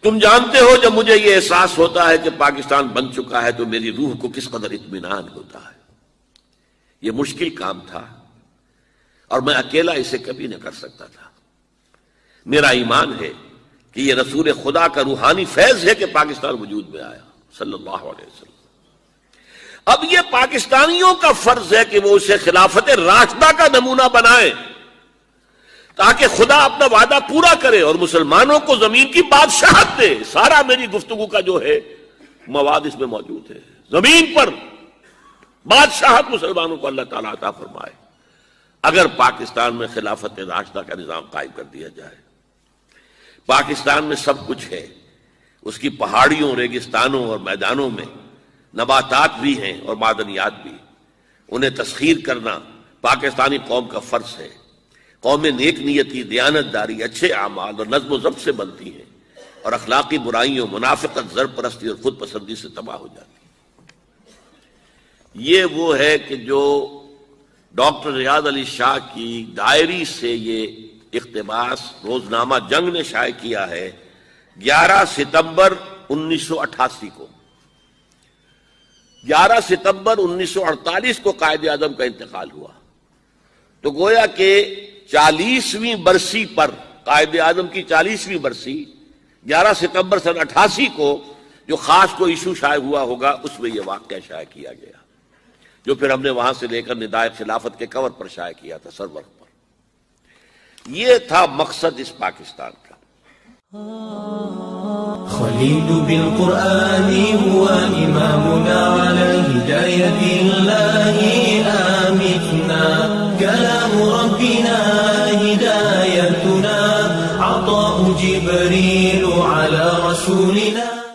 تم جانتے ہو جب مجھے یہ احساس ہوتا ہے کہ پاکستان بن چکا ہے تو میری روح کو کس قدر اطمینان ہوتا ہے۔ یہ مشکل کام تھا اور میں اکیلا اسے کبھی نہ کر سکتا تھا۔ میرا ایمان ہے کہ یہ رسول خدا کا روحانی فیض ہے کہ پاکستان وجود میں آیا صلی اللہ علیہ وسلم۔ اب یہ پاکستانیوں کا فرض ہے کہ وہ اسے خلافت راشدہ کا نمونہ بنائیں تاکہ خدا اپنا وعدہ پورا کرے اور مسلمانوں کو زمین کی بادشاہت دے۔ سارا میری گفتگو کا جو ہے مواد اس میں موجود ہے۔ زمین پر بادشاہت مسلمانوں کو اللہ تعالیٰ عطا فرمائے اگر پاکستان میں خلافت راشدہ کا نظام قائم کر دیا جائے۔ پاکستان میں سب کچھ ہے، اس کی پہاڑیوں، ریگستانوں اور میدانوں میں نباتات بھی ہیں اور معدنیات بھی۔ انہیں تسخیر کرنا پاکستانی قوم کا فرض ہے۔ قوم نیک نیتی، دیانت داری، اچھے اعمال اور نظم و ضبط سے بنتی ہے اور اخلاقی برائیوں، منافقت، زر پرستی اور خود پسندی سے تباہ ہو جاتی ہے۔ یہ وہ ہے کہ جو ڈاکٹر ریاض علی شاہ کی ڈائری سے یہ اقتباس روزنامہ جنگ نے شائع کیا ہے 11 ستمبر 1988 کو۔ 11 ستمبر 1948 کو قائد اعظم کا انتقال ہوا، تو گویا کہ 40ویں برسی پر، قائد اعظم کی 40ویں برسی 11 ستمبر سن 88 کو جو خاص کو ایشو شائع ہوا ہوگا اس میں یہ واقعہ شائع کیا گیا، جو پھر ہم نے وہاں سے لے کر ندائے خلافت کے کور پر شائع کیا تھا، سرور پر۔ یہ تھا مقصد اس پاکستان کا۔ خليل بالقرآن هو إمامنا على الهداية الله آمتنا كلام ربنا هدايتنا عطاء جبريل على رسولنا